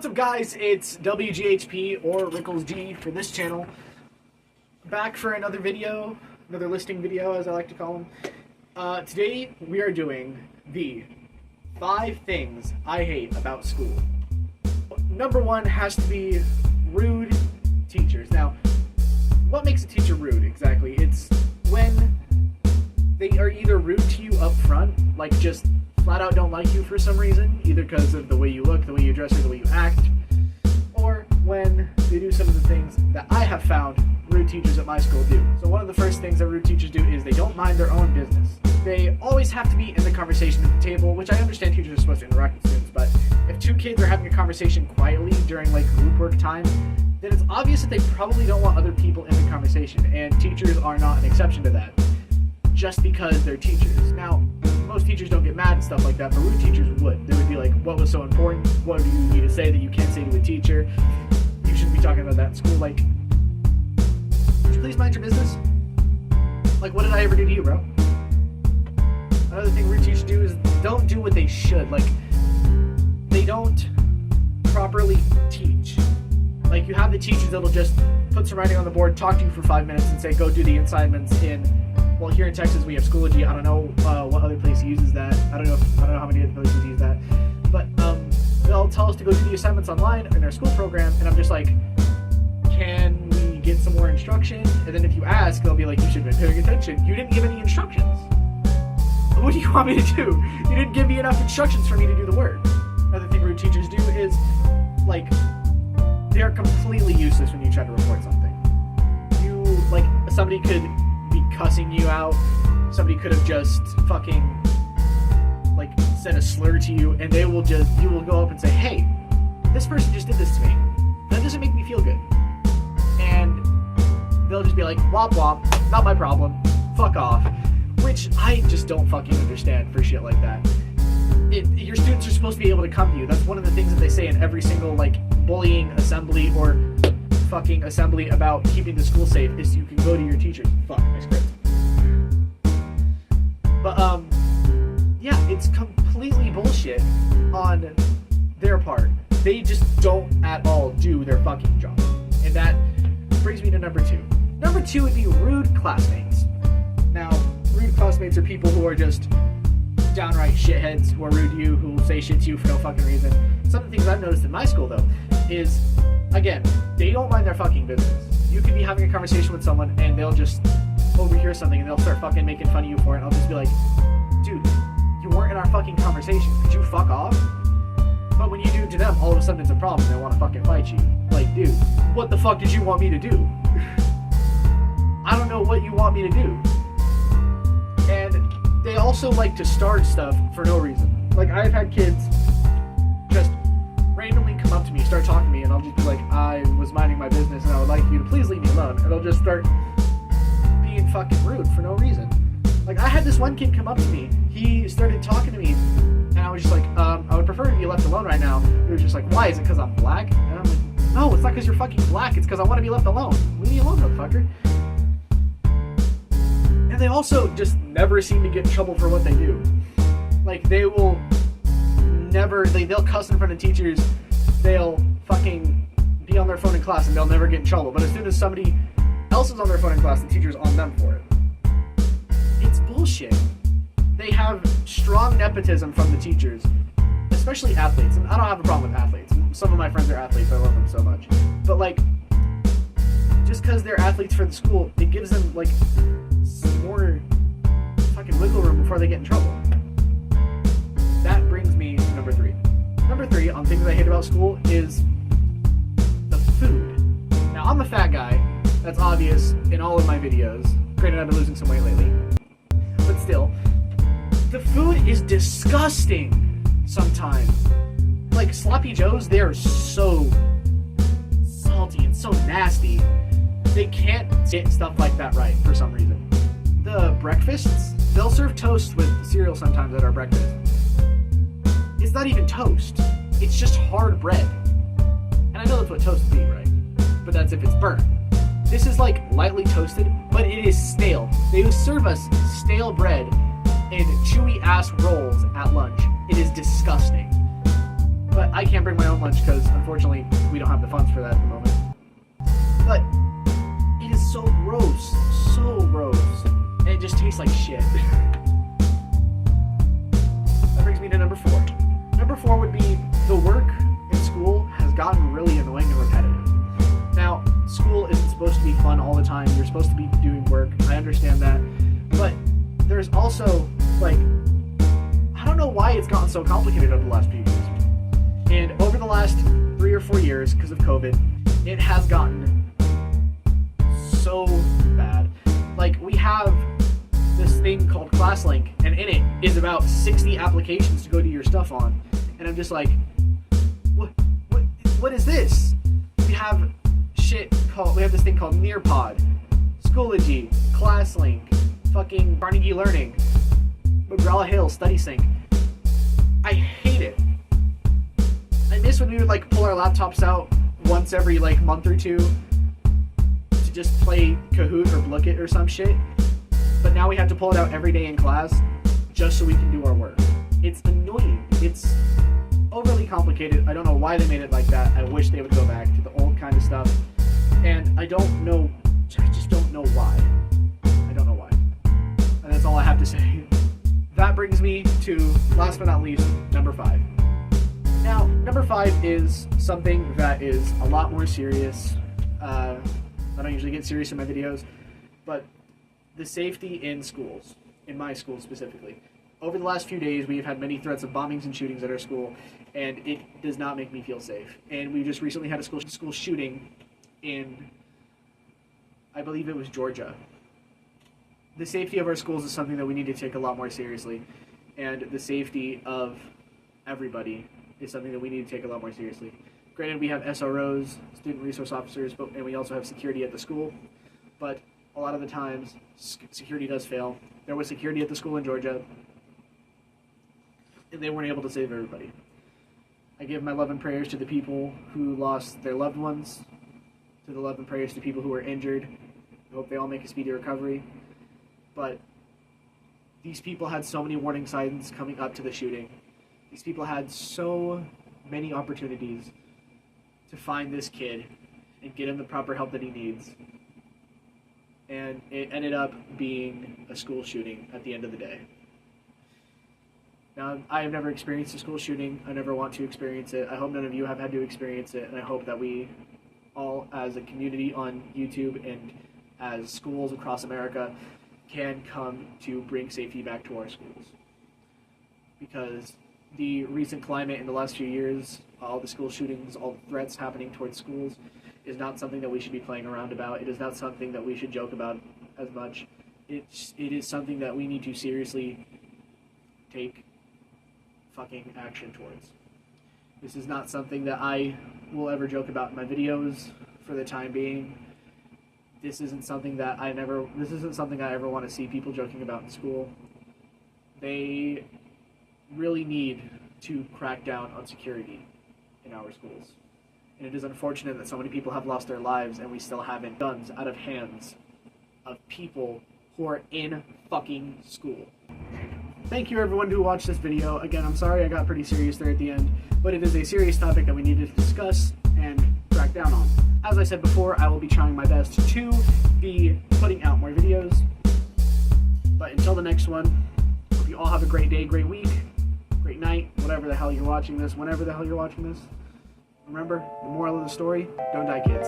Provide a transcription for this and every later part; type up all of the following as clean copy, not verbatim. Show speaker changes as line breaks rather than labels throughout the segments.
What's up, guys? It's WGHP, or Rickles G, for this channel. Back for another video, another listing video, as I like to call them. Today, we are doing the 5 things I hate about school. Number 1 has to be rude teachers. Now, what makes a teacher rude, exactly? It's when they are either rude to you up front, like just flat out don't like you for some reason, either because of the way you look, the way you dress, or the way you act, or when they do some of the things that I have found rude teachers at my school do. So one of the first things that rude teachers do is they don't mind their own business. They always have to be in the conversation at the table, which I understand teachers are supposed to interact with students, but if 2 kids are having a conversation quietly during like group work time, then it's obvious that they probably don't want other people in the conversation, and teachers are not an exception to that, just because they're teachers. Now, most teachers don't get mad and stuff like that, but rude teachers would. They would be like, what was so important? What do you need to say that you can't say to a teacher? You shouldn't be talking about that in school. Like, would you please mind your business? Like, what did I ever do to you, bro? Another thing rude teachers do is don't do what they should. Like, they don't properly teach. Like, you have the teachers that'll just put some writing on the board, talk to you for 5 minutes, and say, go do the assignments in. Well, here in Texas we have Schoology. I don't know what other place uses that. I don't know how many other places use that. But they'll tell us to go do the assignments online in our school program, and I'm just like, can we get some more instruction? And then if you ask, they'll be like, you should have been paying attention. You didn't give any instructions. What do you want me to do? You didn't give me enough instructions for me to do the work. Another thing rude teachers do is, like, they are completely useless when you try to report something. Somebody could be cussing you out. Somebody could have just fucking like said a slur to you, and you will go up and say, hey, this person just did this to me. That doesn't make me feel good. And they'll just be like, womp womp, not my problem, fuck off. Which I just don't fucking understand for shit like that. Your students are supposed to be able to come to you. That's one of the things that they say in every single like bullying assembly or fucking assembly about keeping the school safe, is you can go to your teachers. Fuck, my script. But yeah, it's completely bullshit on their part. They just don't at all do their fucking job. And that brings me to number 2. Number 2 would be rude classmates. Now, rude classmates are people who are just downright shitheads, who are rude to you, who will say shit to you for no fucking reason. Some of the things I've noticed in my school, though, is, again, they don't mind their fucking business. You could be having a conversation with someone, and they'll just overhear something, and they'll start fucking making fun of you for it, and I'll just be like, dude, you weren't in our fucking conversation. Could you fuck off? But when you do to them, all of a sudden it's a problem. They want to fucking fight you. Like, dude, what the fuck did you want me to do? I don't know what you want me to do. And they also like to start stuff for no reason. Like, I've had kids just randomly come up to me, start talking to me, and I'll just be like, I was minding my business and I would like you to please leave me alone. And they'll just start being fucking rude for no reason. Like, I had this one kid come up to me, he started talking to me, and I was just like, I would prefer to be left alone right now. He was just like, why? Is it because I'm black? And I'm like, no, it's not because you're fucking black, it's because I want to be left alone. Leave me alone, motherfucker. And they also just never seem to get in trouble for what they do. Like, they will never, they'll cuss in front of teachers, they'll fucking be on their phone in class and they'll never get in trouble. But as soon as somebody else is on their phone in class, the teacher's on them for it. It's bullshit. They have strong nepotism from the teachers, especially athletes. And I don't have a problem with athletes. Some of my friends are athletes, I love them so much. But like, just because they're athletes for the school, it gives them like some more fucking wiggle room before they get in trouble. That brings me to number 3. Number 3 on things I hate about school is the food. Now, I'm a fat guy. That's obvious in all of my videos. Granted, I've been losing some weight lately. But still, the food is disgusting sometimes. Like, Sloppy Joes, they are so salty and so nasty. They can't get stuff like that right for some reason. The breakfasts, they'll serve toast with cereal sometimes at our breakfast. It's not even toast. It's just hard bread. And I know that's what toast would be, right? But that's if it's burnt. This is like lightly toasted, but it is stale. They serve us stale bread and chewy ass rolls at lunch. It is disgusting. But I can't bring my own lunch because unfortunately, we don't have the funds for that at the moment. But it is so gross, and it just tastes like shit. That brings me to number 4. Number 4 would be the work in school has gotten really annoying and repetitive. Now, school isn't supposed to be fun all the time. You're supposed to be doing work. I understand that. But there's also, like, I don't know why it's gotten so complicated over the last few years. And over the last 3 or 4 years, because of COVID, it has gotten so bad. Like, we have this thing called ClassLink, and in it is about 60 applications to go do your stuff on. And I'm just like, what is this? We have this thing called Nearpod, Schoology, ClassLink, fucking Carnegie Learning, McGraw-Hill, StudySync. I hate it. I miss when we would like pull our laptops out once every like month or two to just play Kahoot or Blooket or some shit. But now we have to pull it out every day in class just so we can do our work. It's annoying. It's overly complicated. I don't know why they made it like that. I wish they would go back to the old kind of stuff. And I just don't know why. I don't know why. And that's all I have to say. That brings me to, last but not least, number 5. Now, number 5 is something that is a lot more serious. I don't usually get serious in my videos, but the safety in schools, in my school specifically. Over the last few days, we have had many threats of bombings and shootings at our school, and it does not make me feel safe. And we just recently had a school shooting in, I believe it was Georgia. The safety of our schools is something that we need to take a lot more seriously, and the safety of everybody is something that we need to take a lot more seriously. Granted, we have SROs, student resource officers, and we also have security at the school, but a lot of the times, security does fail. There was security at the school in Georgia, and they weren't able to save everybody. I give my love and prayers to the people who lost their loved ones, to the love and prayers to people who were injured. I hope they all make a speedy recovery. But these people had so many warning signs coming up to the shooting. These people had so many opportunities to find this kid and get him the proper help that he needs. And it ended up being a school shooting at the end of the day. Now, I have never experienced a school shooting. I never want to experience it. I hope none of you have had to experience it, and I hope that we all, as a community on YouTube and as schools across America, can come to bring safety back to our schools. Because the recent climate in the last few years, all the school shootings, all the threats happening towards schools, is not something that we should be playing around about. It is not something that we should joke about as much. It is something that we need to seriously take fucking action towards. This is not something that I will ever joke about in my videos for the time being. This isn't something that I ever want to see people joking about in school. They really need to crack down on security in our schools. And it is unfortunate that so many people have lost their lives and we still haven't guns out of hands of people who are in fucking school. Thank you everyone who watched this video. Again, I'm sorry I got pretty serious there at the end, but it is a serious topic that we needed to discuss and crack down on. As I said before, I will be trying my best to be putting out more videos. But until the next one, hope you all have a great day, great week, great night, whatever the hell you're watching this, whenever the hell you're watching this. Remember, the moral of the story, don't die kids.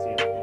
See ya.